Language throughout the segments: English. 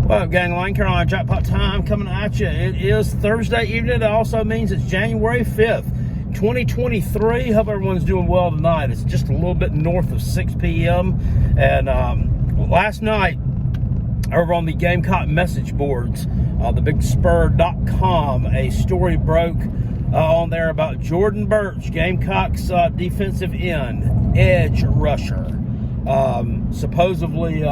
Well, Gangland, Carolina Jackpot time coming at you. It is Thursday evening. It also means it's January 5th, 2023. Hope everyone's doing well tonight. It's just a little bit north of 6 p.m. And last night, over on the Gamecock message boards, thebigspur.com, a story broke on there about Jordan Burch, Gamecock's defensive end, edge rusher. Supposedly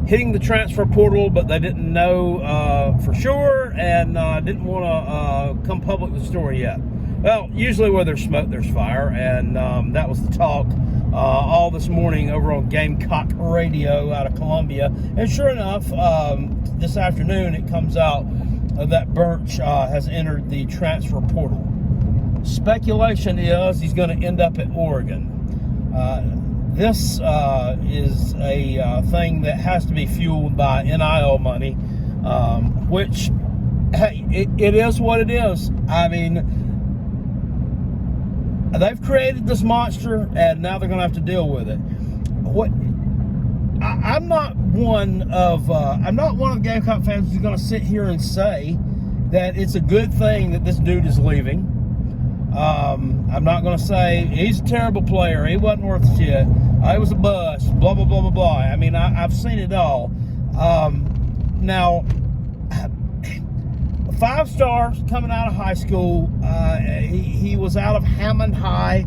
hitting the transfer portal, but they didn't know for sure and didn't want to come public with the story yet. Well, usually where there's smoke, there's fire, and that was the talk all this morning over on Gamecock Radio out of Columbia. And sure enough, this afternoon it comes out that Burch has entered the transfer portal. Speculation is he's going to end up at Oregon. This is a thing that has to be fueled by NIL money, which, hey, it is what it is. I mean, they've created this monster, and now they're going to have to deal with it. I'm not one of the Gamecock fans who's going to sit here and say that it's a good thing that this dude is leaving. I'm not going to say he's a terrible player. He wasn't worth shit. He was a bust. Blah, blah, blah, blah, blah. I mean, I've seen it all. Now, 5 stars coming out of high school. He was out of Hammond High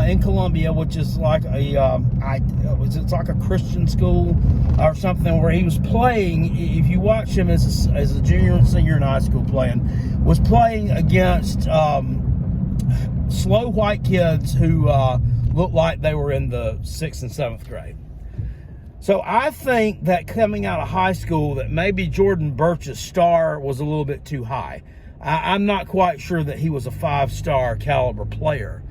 in Columbia, which is like it's like a Christian school or something, where he was playing. If you watch him as a junior and senior in high school, was playing against slow white kids who looked like they were in the 6th and 7th grade. So I think that coming out of high school, that maybe Jordan Burch's star was a little bit too high. I'm not quite sure that he was a 5-star caliber player.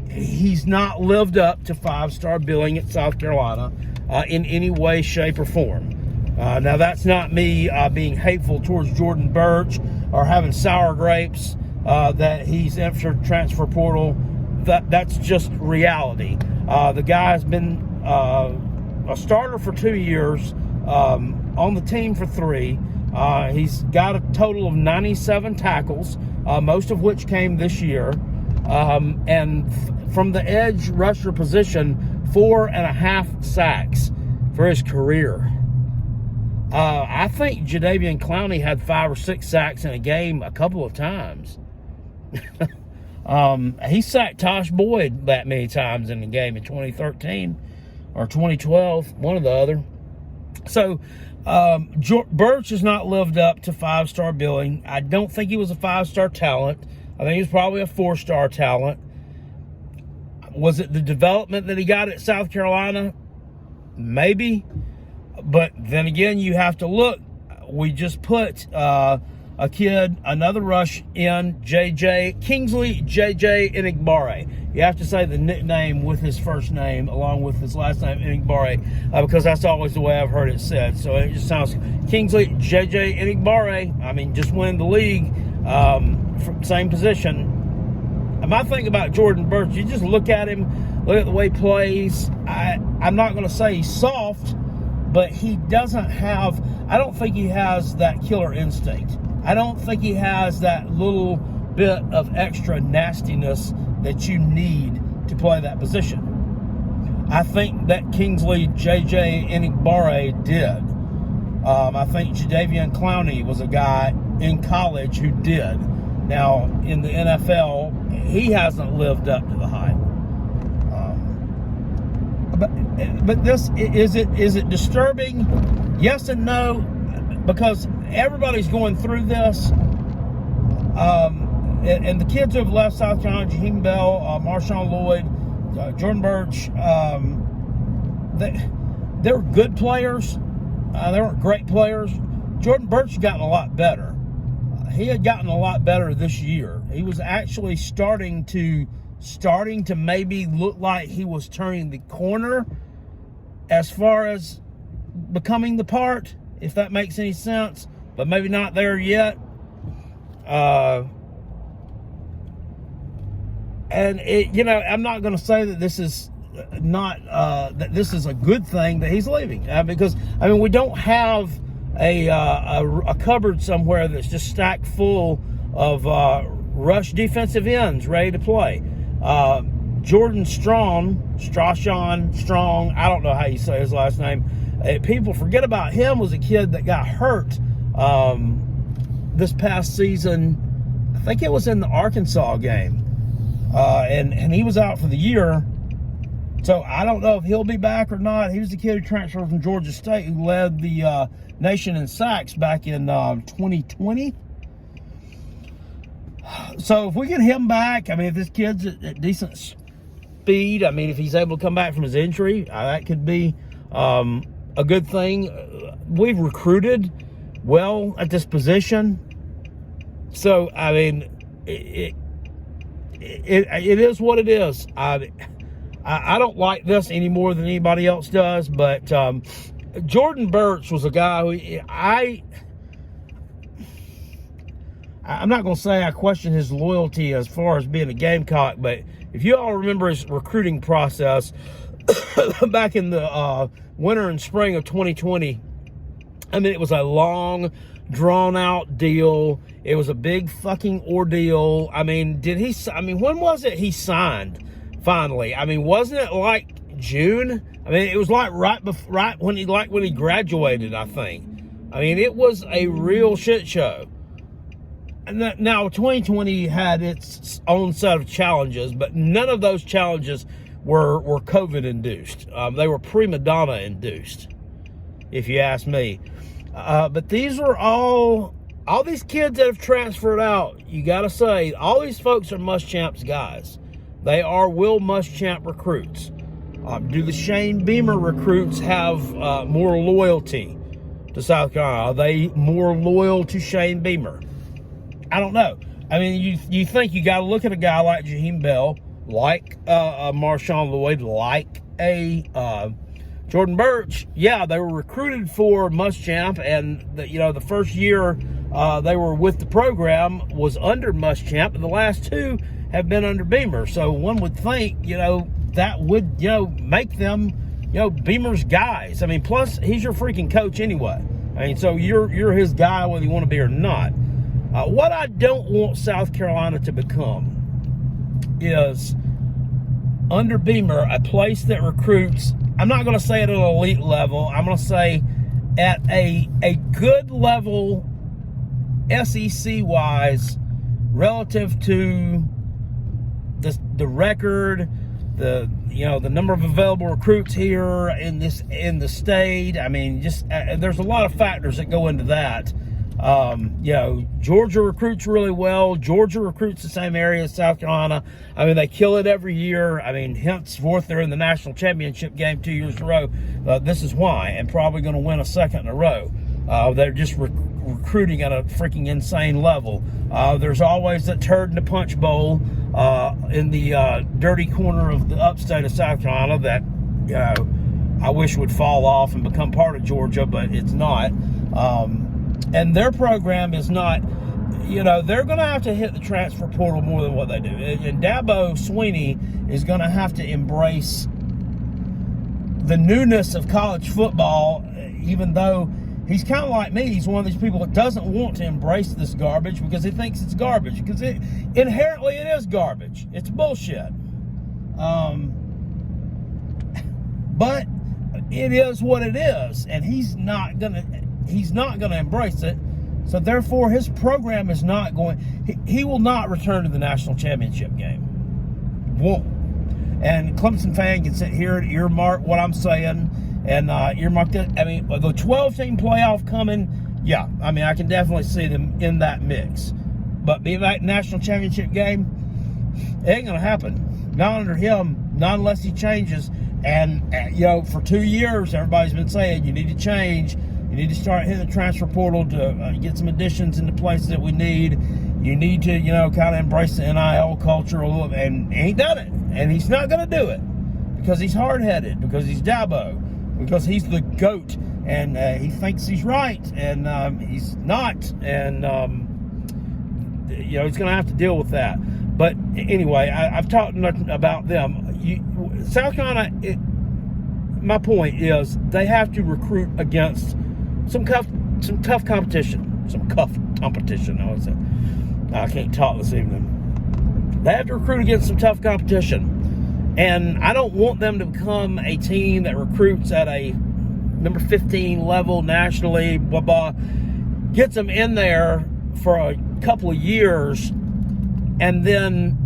He's not lived up to 5-star billing at South Carolina in any way, shape, or form. Now, that's not me being hateful towards Jordan Burch or having sour grapes that he's entered transfer portal. That's just reality. The guy's been a starter for 2 years, on the team for 3. He's got a total of 97 tackles, most of which came this year. And from the edge rusher position, 4.5 sacks for his career. I think Jadeveon Clowney had 5 or 6 sacks in a game a couple of times. He sacked Tosh Boyd that many times in the game in 2013 or 2012, one or the other. So Burch has not lived up to 5-star billing. I don't think he was a 5-star talent. I think he was probably a 4-star talent. Was it the development that he got at South Carolina? Maybe. But then again, you have to look. We just put a kid, another rush in, Kingsley JJ Enigbare. You have to say the nickname with his first name along with his last name, Enigbare, because that's always the way I've heard it said. So it just sounds Kingsley JJ Enigbare. I mean, just win the league, same position. And my thing about Jordan Burch, you just look at him, look at the way he plays. I'm not going to say he's soft, but he doesn't have, I don't think he has that killer instinct. I don't think he has that little bit of extra nastiness that you need to play that position. I think that Kingsley JJ Enigbare did. I think Jadeveon Clowney was a guy in college who did. Now, in the NFL, he hasn't lived up to the hype. But this, is it disturbing? Yes and no, because everybody's going through this. And the kids who have left South Carolina, Jaheim Bell, Marshawn Lloyd, Jordan Burch, they're good players. They weren't great players. Jordan Burch has gotten a lot better. He had gotten a lot better this year. He was actually starting to maybe look like he was turning the corner as far as becoming the part, if that makes any sense, but maybe not there yet. And it, I'm not going to say that this is not that this is a good thing that he's leaving, because I mean we don't have a cupboard somewhere that's just stacked full of rush defensive ends ready to play. Jordan Strong, I don't know how you say his last name. People forget about him. Was a kid that got hurt this past season. I think it was in the Arkansas game, and he was out for the year. So I don't know if he'll be back or not. He was the kid who transferred from Georgia State, who led the nation in sacks back in 2020. So if we get him back, I mean, if this kid's at decent speed, I mean, if he's able to come back from his injury, that could be a good thing. We've recruited well at this position. So, I mean, it is what it is. I don't like this any more than anybody else does, but Jordan Burch was a guy who I'm not going to say I question his loyalty as far as being a Gamecock, but if you all remember his recruiting process back in the winter and spring of 2020, I mean, it was a long, drawn-out deal. It was a big fucking ordeal. I mean, when was it he signed finally? I mean, wasn't it like June? I mean, it was like right when he graduated, I think. I mean, it was a real shit show. And now 2020 had its own set of challenges, but none of those challenges were COVID induced. They were prima donna induced, if you ask me. But these were all these kids that have transferred out. You got to say, all these folks are Muschamp's guys. They are Will Muschamp recruits. Do the Shane Beamer recruits have more loyalty to South Carolina? Are they more loyal to Shane Beamer? I don't know. I mean, you think you got to look at a guy like Jaheim Bell, like Marshawn Lloyd, like a Jordan Burch. Yeah, they were recruited for Muschamp, and the first year they were with the program was under Muschamp, and the last two have been under Beamer. So one would think, that would, make them, Beamer's guys. I mean, plus he's your freaking coach anyway. I mean, so you're his guy whether you want to be or not. What I don't want South Carolina to become is, under Beamer, a place that recruits, I'm not going to say at an elite level, I'm going to say at a good level, SEC-wise, relative to the record, the number of available recruits here in the state. I mean, just there's a lot of factors that go into that. Georgia recruits really well. Georgia recruits the same area as South Carolina. I mean, they kill it every year. I mean, henceforth, they're in the national championship game 2 years in a row. This is why, and probably going to win a second in a row. They're just recruiting at a freaking insane level. There's always that turd in the punch bowl in the dirty corner of the upstate of South Carolina that, I wish would fall off and become part of Georgia, but it's not. And their program is not, they're going to have to hit the transfer portal more than what they do. And Dabo Swinney is going to have to embrace the newness of college football, even though he's kind of like me. He's one of these people that doesn't want to embrace this garbage because he thinks it's garbage. Because inherently it is garbage. It's bullshit. But it is what it is. And he's not going to embrace it. So therefore his program is not going, he will not return to the national championship game. Won't. And Clemson fan can sit here and earmark what I'm saying and earmark that. I mean, the 12-team playoff coming, yeah, I mean, I can definitely see them in that mix. But being that national championship game, it ain't going to happen. Not under him, not unless he changes. And, for 2 years, everybody's been saying, you need to change. You need to start hitting the transfer portal to get some additions into places that we need. You need to, kind of embrace the NIL culture a little bit. And he ain't done it. And he's not going to do it because he's hard-headed, because he's Dabo, because he's the GOAT. And he thinks he's right. And he's not. And, he's going to have to deal with that. But anyway, I've talked about them. South Carolina, my point is they have to recruit against some tough competition. I would say. I can't talk this evening. They have to recruit against some tough competition. And I don't want them to become a team that recruits at a number 15 level nationally, blah, blah, gets them in there for a couple of years, and then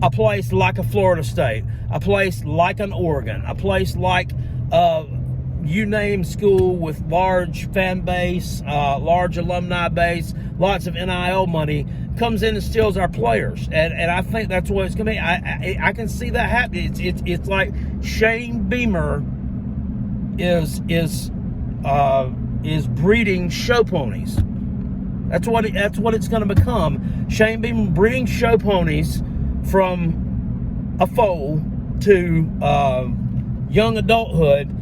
a place like a Florida State, a place like an Oregon, a place like you name school with large fan base, large alumni base, lots of NIL money, comes in and steals our players. And I think that's what it's going to be. I can see that happening. It's like Shane Beamer is breeding show ponies. That's what it's going to become. Shane Beamer breeding show ponies from a foal to young adulthood,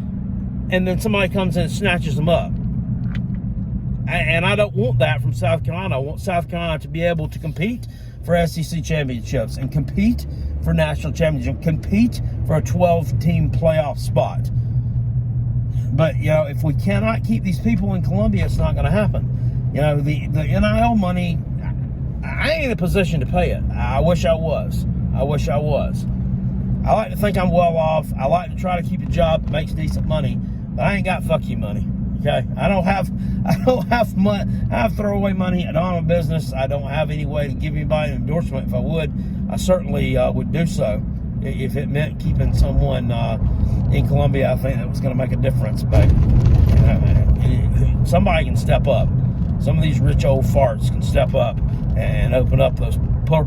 and then somebody comes in and snatches them up. And I don't want that from South Carolina. I want South Carolina to be able to compete for SEC championships and compete for national championship, compete for a 12-team playoff spot. But, if we cannot keep these people in Columbia, it's not going to happen. The NIL money, I ain't in a position to pay it. I wish I was. I like to think I'm well off. I like to try to keep a job that makes decent money, but I ain't got fuck you money. Okay, I don't have money. I have throwaway money. I don't have a business. I don't have any way to give anybody an endorsement. If I would, I certainly would do so. If it meant keeping someone in Columbia, I think that was going to make a difference. But somebody can step up. Some of these rich old farts can step up and open up those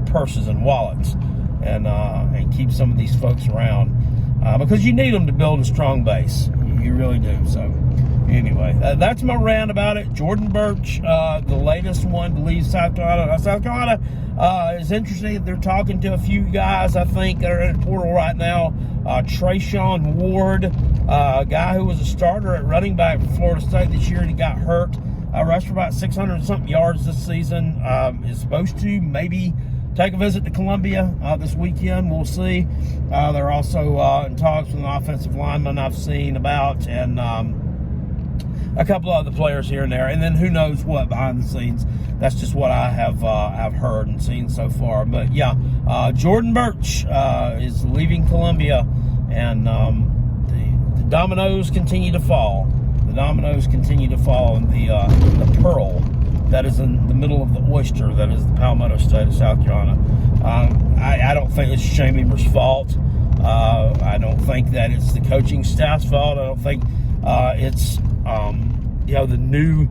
purses and wallets and keep some of these folks around because you need them to build a strong base. You really do. So anyway, that's my rant about it. Jordan Burch, the latest one to leave South Carolina. South Carolina is interesting. They're talking to a few guys, I think, that are in the portal right now. Trayshawn Ward, a guy who was a starter at running back for Florida State this year, and he got hurt. Rushed for about 600-something yards this season. Is supposed to maybe take a visit to Columbia this weekend. We'll see. They're also in talks with an offensive lineman I've seen about, and a couple of other players here and there. And then who knows what behind the scenes. That's just what I have I've heard and seen so far. But yeah, Jordan Burch is leaving Columbia, and the dominoes continue to fall. The dominoes continue to fall in the pearl that is in the middle of the oyster that is the Palmetto State of South Carolina. I don't think it's Shane Beamer's fault. I don't think that it's the coaching staff's fault. I don't think it's the new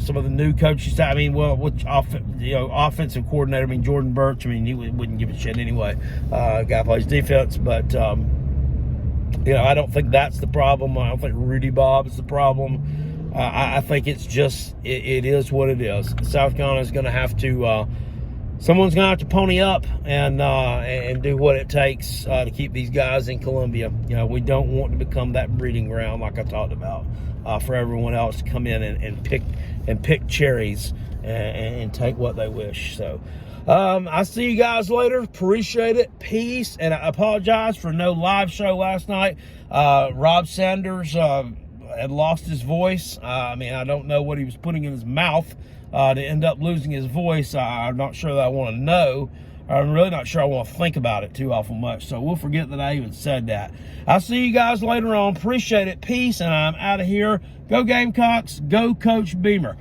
some of the new coaching staff. I mean, which offensive coordinator? I mean, Jordan Burch. I mean, he wouldn't give a shit anyway. Guy plays defense, but I don't think that's the problem. I don't think Rudy Bob is the problem. I think it's just it is what it is. South Carolina is going to have to. Someone's going to have to pony up and do what it takes to keep these guys in Columbia. We don't want to become that breeding ground like I talked about for everyone else to come in and pick cherries and take what they wish. So I'll see you guys later. Appreciate it. Peace. And I apologize for no live show last night. Rob Sanders had lost his voice. I don't know what he was putting in his mouth to end up losing his voice. I'm not sure that I want to know. I'm really not sure I want to think about it too awful much. So we'll forget that I even said that. I'll see you guys later on. Appreciate it. Peace. And I'm out of here. Go Gamecocks. Go Coach Beamer.